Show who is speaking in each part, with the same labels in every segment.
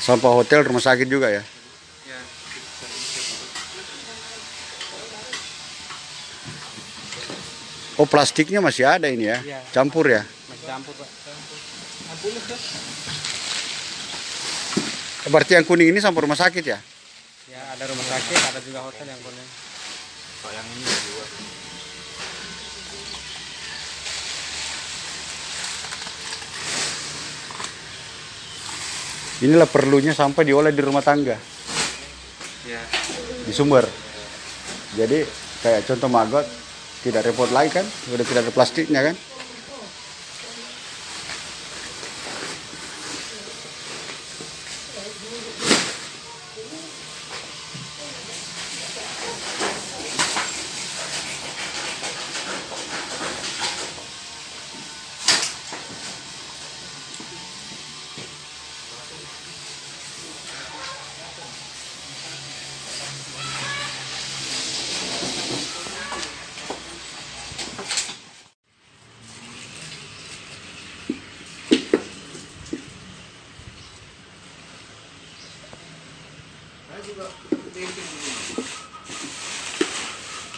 Speaker 1: Sampah hotel, rumah sakit juga ya?
Speaker 2: Ya.
Speaker 1: Oh, plastiknya masih ada ini ya?
Speaker 2: Iya.
Speaker 1: Campur ya?
Speaker 2: Masih campur, Pak.
Speaker 1: Berarti yang kuning ini sampah rumah sakit ya?
Speaker 2: Ya, ada rumah sakit, ada juga hotel yang kuning.
Speaker 3: Kalau yang ini juga.
Speaker 1: Inilah perlunya sampah diolah di rumah tangga,
Speaker 2: Ya.
Speaker 1: di sumber. Jadi kayak contoh maggot, tidak repot lagi kan? Udah tidak ada plastiknya kan?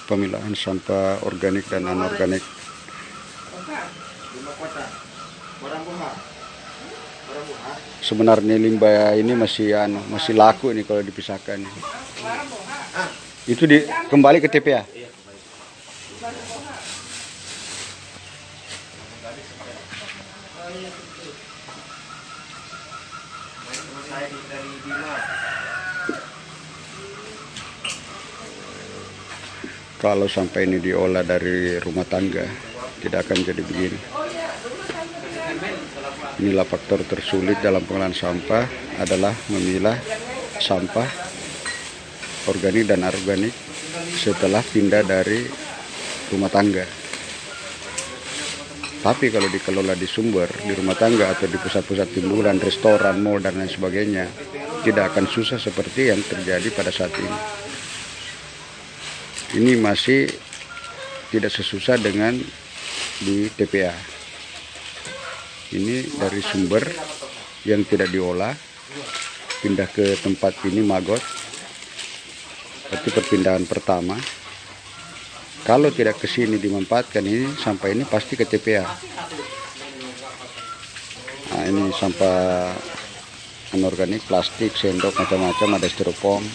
Speaker 1: Pemilahan sampah organik dan anorganik. Sebenarnya limbah ini masih laku ini kalau dipisahkan. Itu kembali ke TPA. Kalau sampai ini diolah dari rumah tangga, tidak akan jadi begini. Inilah faktor tersulit dalam pengolahan sampah adalah memilah sampah organik dan anorganik setelah pindah dari rumah tangga. Tapi kalau dikelola di sumber, di rumah tangga atau di pusat-pusat timbulan, restoran, mal, dan lain sebagainya, tidak akan susah seperti yang terjadi pada saat ini. Ini masih tidak sesusah dengan di TPA. Ini dari sumber yang tidak diolah, pindah ke tempat ini maggot. Itu perpindahan pertama. Kalau tidak ke sini dimanfaatkan ini, sampah ini pasti ke TPA. Nah, ini sampah anorganik, plastik, sendok, macam-macam, ada styrofoam.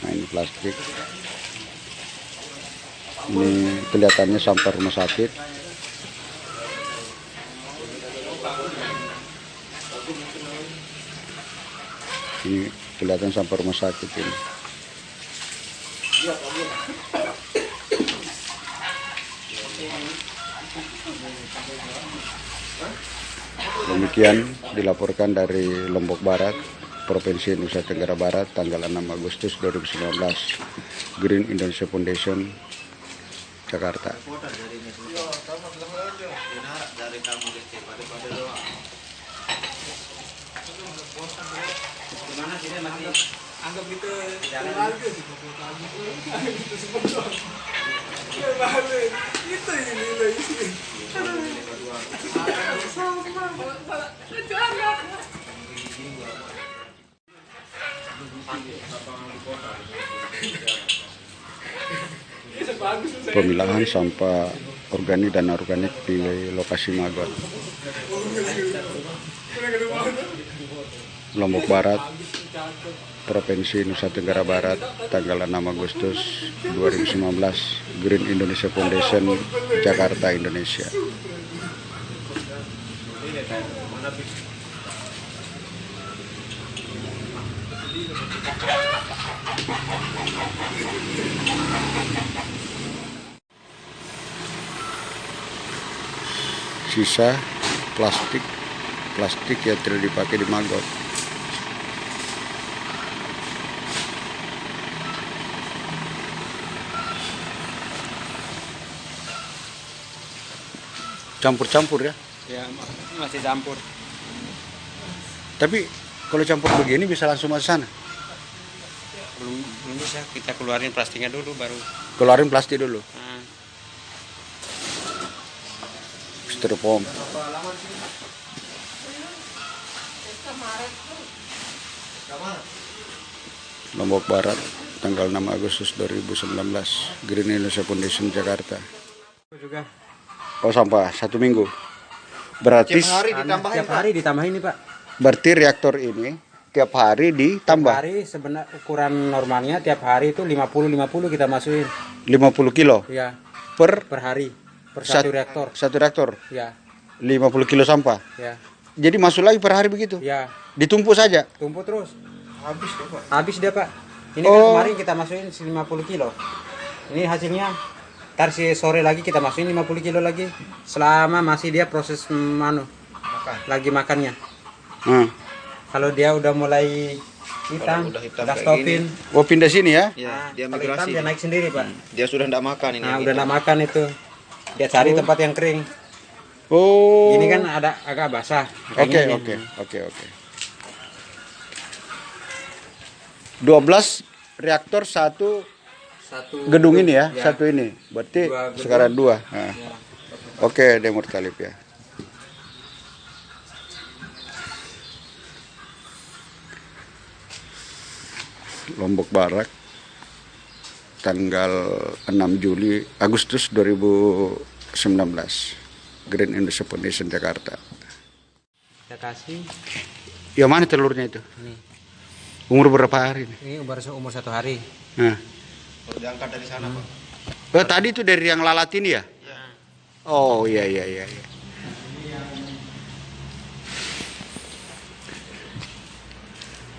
Speaker 1: Nah, ini plastik. Ini kelihatannya sampah rumah sakit. Ini kelihatan sampah rumah sakit ini. Demikian dilaporkan dari Lombok Barat, Provinsi Nusa Tenggara Barat, tanggal 6 Agustus 2019, Green Indonesia Foundation, Jakarta.
Speaker 2: Anggap gitu
Speaker 1: Pemilahan sampah organik dan anorganik di lokasi maggot. Lombok Barat, Provinsi Nusa Tenggara Barat, tanggal 6 Agustus 2019, Green Indonesia Foundation, Jakarta, Indonesia. Sisa plastik yang tidak dipakai di maggot. Campur-campur ya?
Speaker 2: ya, masih campur.
Speaker 1: Tapi kalau campur begini bisa langsung masuk sana?
Speaker 2: Belum bisa, kita keluarin plastiknya dulu baru.
Speaker 1: Keluarin plastik dulu.
Speaker 2: Nah,
Speaker 1: Styrofoam. Lombok Barat, tanggal 6 Agustus 2019, Green Indonesia Foundation Jakarta.
Speaker 2: Juga.
Speaker 1: Oh, sampah 1 minggu. Berarti
Speaker 2: Tiap hari ditambahin nih Pak.
Speaker 1: berarti reaktor ini tiap hari ditambah
Speaker 2: Tiap hari sebenarnya ukuran normalnya tiap hari itu 50 kita masukin.
Speaker 1: 50 kilo
Speaker 2: Ya,
Speaker 1: per
Speaker 2: per hari. Per satu reaktor.
Speaker 1: satu reaktor.
Speaker 2: Ya,
Speaker 1: 50 kilo sampah.
Speaker 2: ya.
Speaker 1: Jadi masuk lagi per hari begitu.
Speaker 2: Ya,
Speaker 1: Ditumpuk saja.
Speaker 2: tumpuk terus.
Speaker 3: Habis tuh Pak.
Speaker 2: Habis dia Pak. Ini kan
Speaker 1: Oh.
Speaker 2: kemarin kita masukin 50 kilo. Ini hasilnya. Ntar si sore lagi kita masukin 50 kilo lagi. Selama masih dia proses lagi makannya.
Speaker 1: Hmm.
Speaker 2: Kalau dia udah mulai hitam,
Speaker 3: Kalau udah hitam
Speaker 2: udah
Speaker 3: kayak
Speaker 2: stopin.
Speaker 1: Oh, pindah sini ya?
Speaker 3: Ya, dia
Speaker 2: Kalau hitam
Speaker 3: migrasi.
Speaker 2: dia naik sendiri Pak.
Speaker 3: Dia sudah tidak makan ini.
Speaker 2: Nah,
Speaker 3: yang
Speaker 2: udah
Speaker 3: hitam.
Speaker 2: nak makan itu. Dia cari tempat yang kering.
Speaker 1: Oh.
Speaker 2: Ini kan ada agak basah.
Speaker 1: Oke,
Speaker 2: makanya
Speaker 1: oke,
Speaker 2: ini.
Speaker 1: oke, oke. 12 reaktor satu
Speaker 2: Satu
Speaker 1: gedung ini ya,
Speaker 2: ya.
Speaker 1: satu ini. Berarti
Speaker 2: Dua gedung.
Speaker 1: sekarang 2. Nah.
Speaker 2: Ya.
Speaker 1: Oke, Demur Talib ya. Lombok Barat, tanggal 6 Agustus 2019, Green Indonesia Foundation Jakarta.
Speaker 2: Kita kasih
Speaker 1: Ya, mana telurnya itu?
Speaker 2: ini.
Speaker 1: Umur berapa hari ini?
Speaker 2: Ini baru umur 1 hari.
Speaker 1: Nah.
Speaker 3: Baru diangkat dari sana Pak.
Speaker 1: Oh, tadi itu dari yang lalat ini ya?
Speaker 3: Ya.
Speaker 1: Oh, iya, iya, iya. Iya.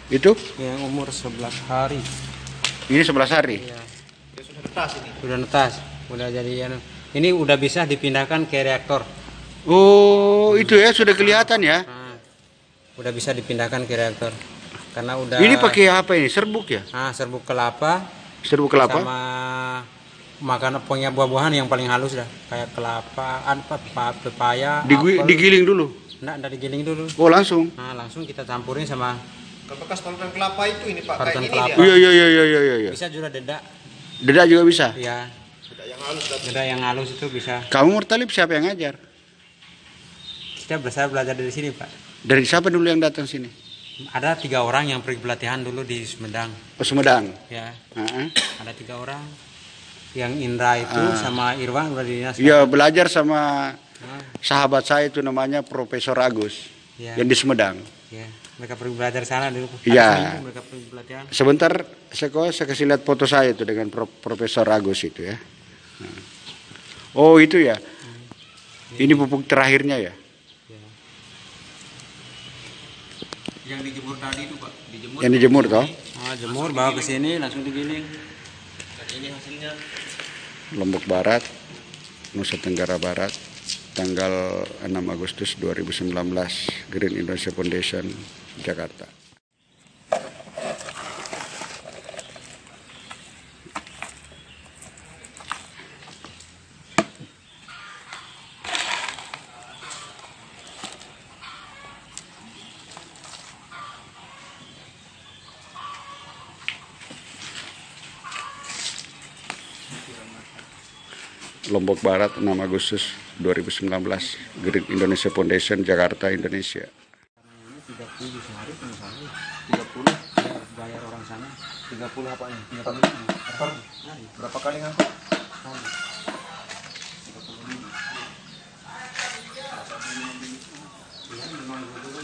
Speaker 1: Itu?
Speaker 2: Yang umur 11 hari.
Speaker 1: Ini 11 hari.
Speaker 2: Ya.
Speaker 3: Dia sudah netas ini.
Speaker 2: Sudah netas. Udah jadi anu. Ini udah bisa dipindahkan ke reaktor.
Speaker 1: Oh, itu ya sudah kelihatan ya.
Speaker 2: Nah, udah bisa dipindahkan ke reaktor. Karena udah
Speaker 1: Ini pakai apa ini? Serbuk ya?
Speaker 2: serbuk kelapa
Speaker 1: Serbuk kelapa?
Speaker 2: sama makanan punya buah-buahan yang paling halus dah. Kayak kelapa, pepaya, apel.
Speaker 1: Digiling dulu.
Speaker 2: Nggak digiling dulu.
Speaker 1: Oh, langsung.
Speaker 2: Nah, langsung kita campurin sama
Speaker 3: Kalau bekas parutan kelapa itu ini Pak.
Speaker 2: Parutan
Speaker 3: Kayak ini
Speaker 2: kelapa.
Speaker 3: dia.
Speaker 1: Iya, iya, iya, iya, iya, iya.
Speaker 2: bisa juga dedak.
Speaker 1: Dedak juga bisa.
Speaker 2: Ya,
Speaker 3: Sudah yang halus dah.
Speaker 2: dedak yang halus itu bisa.
Speaker 1: Kamu Murtalib siapa yang ngajar?
Speaker 2: Kita belajar dari sini, Pak.
Speaker 1: Dari siapa dulu yang datang sini?
Speaker 2: Ada 3 orang yang pergi pelatihan dulu di Sumedang.
Speaker 1: Oh, Sumedang.
Speaker 2: Ya,
Speaker 1: Heeh.
Speaker 2: ada 3 orang. Yang Indra itu sama Irwan udah di dinas.
Speaker 1: Iya, belajar sama
Speaker 2: Nah,
Speaker 1: sahabat saya itu namanya Profesor Agus
Speaker 2: ya,
Speaker 1: yang di Sumedang.
Speaker 2: ya, mereka pergi belajar sana dulu. Ada
Speaker 1: Iya.
Speaker 2: seminggu mereka pergi pelatihan.
Speaker 1: Sebentar saya kasih lihat foto saya itu dengan Profesor Agus itu ya. Nah. Oh, itu ya. Ini pupuk terakhirnya ya.
Speaker 2: Ya. Yang dijemur tadi itu, Pak. Dijemur.
Speaker 1: Yang dijemur toh.
Speaker 2: Jemur bawa ke sini langsung digiling.
Speaker 3: Dan ini hasilnya.
Speaker 1: Lombok Barat, Nusa Tenggara Barat, tanggal 6 Agustus 2019, Green Indonesia Foundation, Jakarta. Lombok Barat, 6 Agustus 2019, Green Indonesia Foundation, Jakarta, Indonesia.
Speaker 2: 30 sehari sama sehari.
Speaker 3: 30.
Speaker 2: Ya, bayar orang sana.
Speaker 3: 30 apanya?
Speaker 2: 30.
Speaker 3: Per berapa kali ngangkut?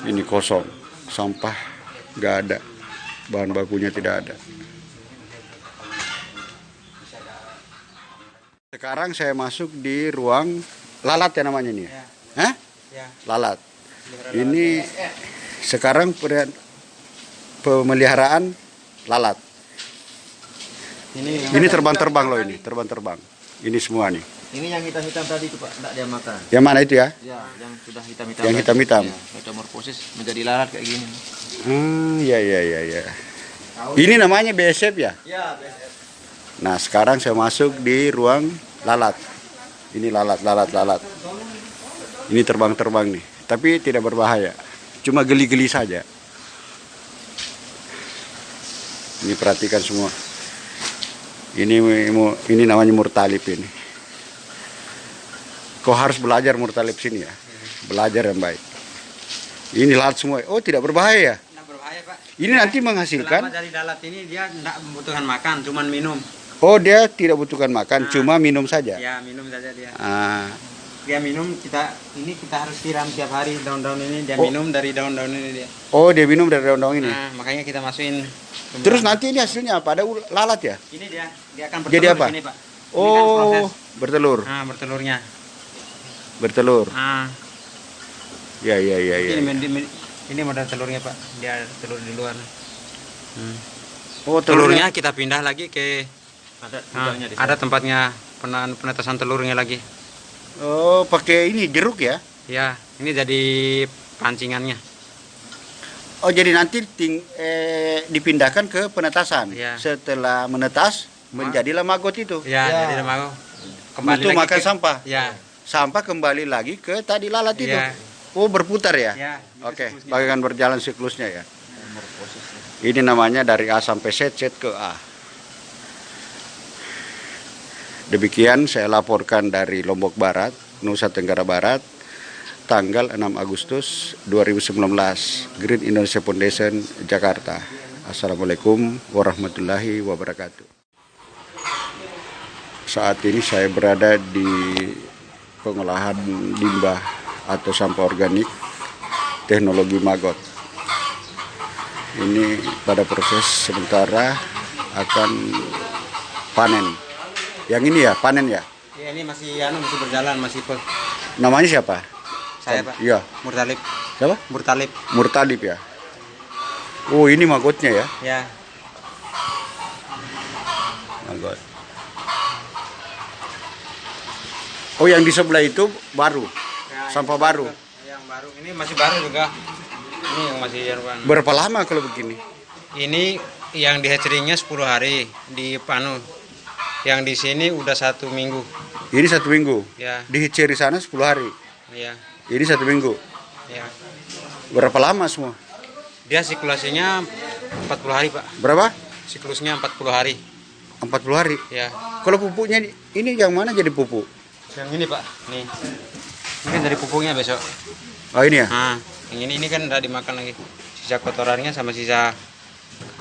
Speaker 1: Ini kosong, sampah nggak ada, bahan bakunya tidak ada. Sekarang saya masuk di ruang lalat ya namanya ini.
Speaker 2: Ya.
Speaker 1: Hah?
Speaker 2: Ya.
Speaker 1: Lalat. Ini sekarang pemeliharaan lalat. Ini terbang-terbang loh ini, terbang-terbang. Ini semua nih.
Speaker 3: Ini yang hitam-hitam tadi itu Pak, enggak dia makan.
Speaker 1: Yang mana itu ya?
Speaker 3: Ya, yang sudah hitam-hitam.
Speaker 1: Yang
Speaker 3: tadi.
Speaker 1: hitam-hitam.
Speaker 3: Ya, metamorfosis menjadi lalat kayak gini.
Speaker 1: Ya, ya, ya, ya. Ini namanya BSF ya?
Speaker 3: Ya, BSF.
Speaker 1: Nah, sekarang saya masuk di ruang lalat. Ini lalat. Ini terbang-terbang nih, tapi tidak berbahaya. Cuma geli-geli saja. Ini perhatikan semua. Ini namanya Murtalib ini. Kau harus belajar Murtalib sini ya. Belajar yang baik. Ini lalat semua. Oh, tidak berbahaya ya?
Speaker 2: Nah, berbahaya Pak.
Speaker 1: Ini nanti
Speaker 2: Selama
Speaker 1: menghasilkan.
Speaker 2: dari lalat ini dia tidak membutuhkan makan, cuman minum.
Speaker 1: Oh, dia tidak butuhkan makan, cuma minum saja.
Speaker 2: Ya, minum saja dia.
Speaker 1: Ah,
Speaker 2: Dia minum, kita harus siram tiap hari daun-daun ini, dia
Speaker 1: Oh.
Speaker 2: minum dari daun-daun ini dia.
Speaker 1: oh, dia minum dari daun-daun ini.
Speaker 2: Nah, makanya kita masukin.
Speaker 1: Terus nanti ini hasilnya apa? Ada lalat ya?
Speaker 2: ini dia akan bertelur
Speaker 1: Jadi apa?
Speaker 2: di sini, Pak. Ini kan
Speaker 1: Oh,
Speaker 2: proses.
Speaker 1: bertelur.
Speaker 2: Nah, bertelurnya.
Speaker 1: Bertelur.
Speaker 2: Nah,
Speaker 1: Ya, ya, ya, ya.
Speaker 2: ini modal telurnya, Pak. Dia telur di luar.
Speaker 1: Oh,
Speaker 2: Telurnya kita pindah lagi ke
Speaker 3: Ada
Speaker 2: nah,
Speaker 3: gudangnya di
Speaker 2: ada tempatnya penetasan telurnya lagi.
Speaker 1: Oh, pakai ini jeruk ya?
Speaker 2: Ya, ini jadi pancingannya.
Speaker 1: Oh, jadi nanti dipindahkan ke penetasan.
Speaker 2: Iya.
Speaker 1: Setelah menetas, menjadilah maggot itu.
Speaker 2: Ya, jadi mau kembali
Speaker 1: Untuk
Speaker 2: lagi
Speaker 1: makan
Speaker 2: ke-
Speaker 1: sampah.
Speaker 2: Ya,
Speaker 1: Sampah kembali lagi ke tadi lalat itu.
Speaker 2: ya,
Speaker 1: Oh, berputar ya?
Speaker 2: ya.
Speaker 1: Oke, bagaikan berjalan siklusnya ya. Ini namanya dari A sampai Z, Z ke A. Demikian saya laporkan dari Lombok Barat, Nusa Tenggara Barat, tanggal 6 Agustus 2019, Green Indonesia Foundation, Jakarta. Assalamualaikum warahmatullahi wabarakatuh. Saat ini saya berada di pengolahan limbah atau sampah organik teknologi maggot. Ini pada proses sementara akan panen. Yang ini ya, panen ya.
Speaker 2: Ya, ini masih berjalan, masih
Speaker 1: Namanya siapa?
Speaker 2: saya, Pak.
Speaker 1: Iya.
Speaker 2: Murtalib.
Speaker 1: Siapa?
Speaker 2: Murtalib.
Speaker 1: Murtalib ya. Oh, ini maggotnya ya.
Speaker 2: Ya.
Speaker 1: Maggot. Oh, yang di sebelah itu baru.
Speaker 2: Ya,
Speaker 1: Sampah
Speaker 2: ini
Speaker 1: baru.
Speaker 2: Yang baru. Ini masih baru juga. Ini yang masih Bang.
Speaker 1: Berapa lama kalau begini?
Speaker 2: Ini yang di hatcheringnya 10 hari di panu. Yang di sini udah 1 minggu.
Speaker 1: Ini 1 minggu.
Speaker 2: Ya,
Speaker 1: Di Ceri sana 10 hari.
Speaker 2: ya,
Speaker 1: Ini 1 minggu.
Speaker 2: ya.
Speaker 1: Berapa lama semua?
Speaker 2: Dia siklasinya 40 hari, Pak.
Speaker 1: Berapa?
Speaker 2: Siklusnya 40 hari.
Speaker 1: 40 hari.
Speaker 2: Ya.
Speaker 1: Kalau pupuknya ini yang mana jadi pupuk?
Speaker 2: Yang ini, Pak. Nih. Ini kan dari pupuknya besok.
Speaker 1: Oh, ini ya.
Speaker 2: Nah, yang ini kan udah dimakan lagi. Sisa kotorannya sama sisa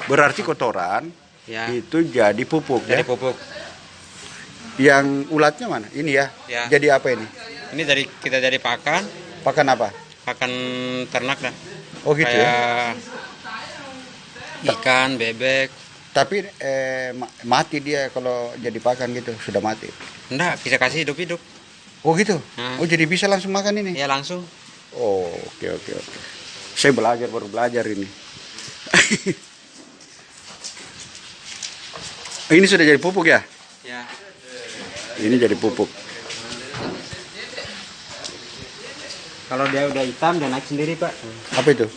Speaker 1: Berarti kotoran
Speaker 2: ya
Speaker 1: itu jadi pupuk
Speaker 2: dari
Speaker 1: ya.
Speaker 2: pupuk.
Speaker 1: Yang ulatnya mana? Ini ya.
Speaker 2: Ya.
Speaker 1: Jadi apa ini?
Speaker 2: Ini dari kita jadi pakan
Speaker 1: Apa?
Speaker 2: ternak dah.
Speaker 1: Oh gitu ya.
Speaker 2: Kayak ikan, bebek.
Speaker 1: Tapi mati dia kalau jadi pakan gitu, sudah mati.
Speaker 2: Enggak, kita kasih hidup-hidup.
Speaker 1: Oh gitu.
Speaker 2: Nah.
Speaker 1: Oh, jadi bisa langsung makan ini.
Speaker 2: Ya langsung.
Speaker 1: Oh, oke. Saya baru belajar ini. Ini sudah jadi pupuk ya?
Speaker 2: Ya.
Speaker 1: Ini jadi pupuk.
Speaker 2: Kalau dia udah hitam dia naik sendiri, Pak.
Speaker 1: Apa itu?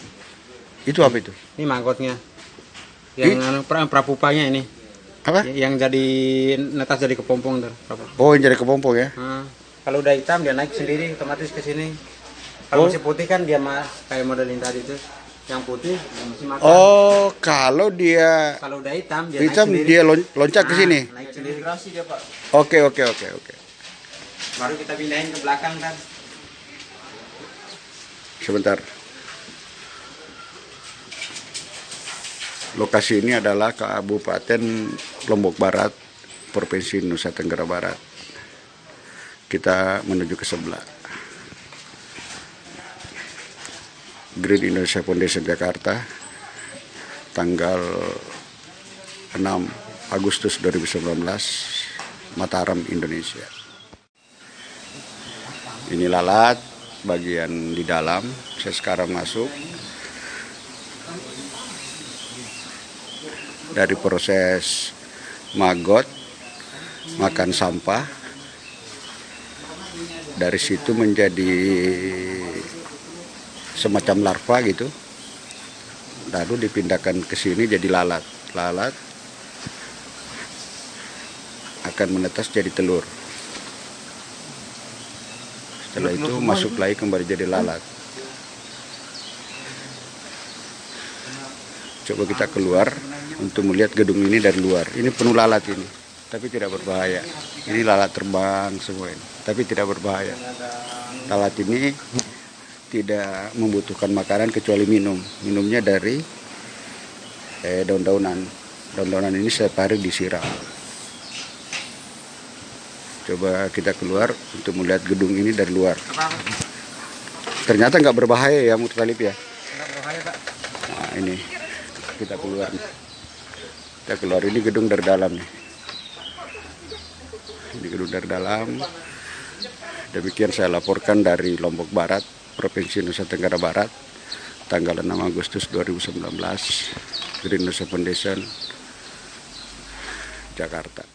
Speaker 1: Itu apa itu?
Speaker 2: Ini manggotnya. Yang prapupanya ini.
Speaker 1: Apa?
Speaker 2: Yang jadi netas jadi kepompong dar.
Speaker 1: Oh, yang jadi kepompong ya?
Speaker 2: Kalau udah hitam dia naik sendiri otomatis ke sini. Kalau
Speaker 1: Oh.
Speaker 2: masih putih kan dia kayak modelin tadi itu. Yang putih yang masih makan.
Speaker 1: Oh, kalau dia
Speaker 2: Kalau udah hitam dia
Speaker 1: hitam
Speaker 2: naik sendiri.
Speaker 1: dia loncat ke sini.
Speaker 2: Naik sendiri.
Speaker 3: Integrasi dia, Pak.
Speaker 1: Oke.
Speaker 2: Baru kita pindahin ke belakang kan.
Speaker 1: Sebentar. Lokasi ini adalah Kabupaten Lombok Barat, Provinsi Nusa Tenggara Barat. Kita menuju ke sebelah. Green Indonesia Foundation Jakarta, tanggal 6 Agustus 2019, Mataram, Indonesia. Ini lalat bagian di dalam. Saya sekarang masuk. Dari proses maggot, makan sampah, dari situ menjadi semacam larva gitu, lalu dipindahkan ke sini jadi lalat. Lalat akan menetas jadi telur. Setelah itu masuk lagi kembali jadi lalat. Coba kita keluar untuk melihat gedung ini dari luar. Ini penuh lalat ini, tapi tidak berbahaya. Ini lalat terbang semua ini, tapi tidak berbahaya. Lalat ini tidak membutuhkan makanan kecuali minum. Minumnya dari daun-daunan ini setiap hari disiram. Coba kita keluar untuk melihat gedung ini dari luar. Ternyata nggak berbahaya ya Mutalib ya.
Speaker 2: Enggak berbahaya, Pak.
Speaker 1: Nah, ini kita keluar. Kita keluar, ini gedung dari dalam nih. Ini gedung dari dalam. Demikian saya laporkan dari Lombok Barat, Provinsi Nusa Tenggara Barat, tanggal 6 Agustus 2019, Green Nusa Foundation, Jakarta.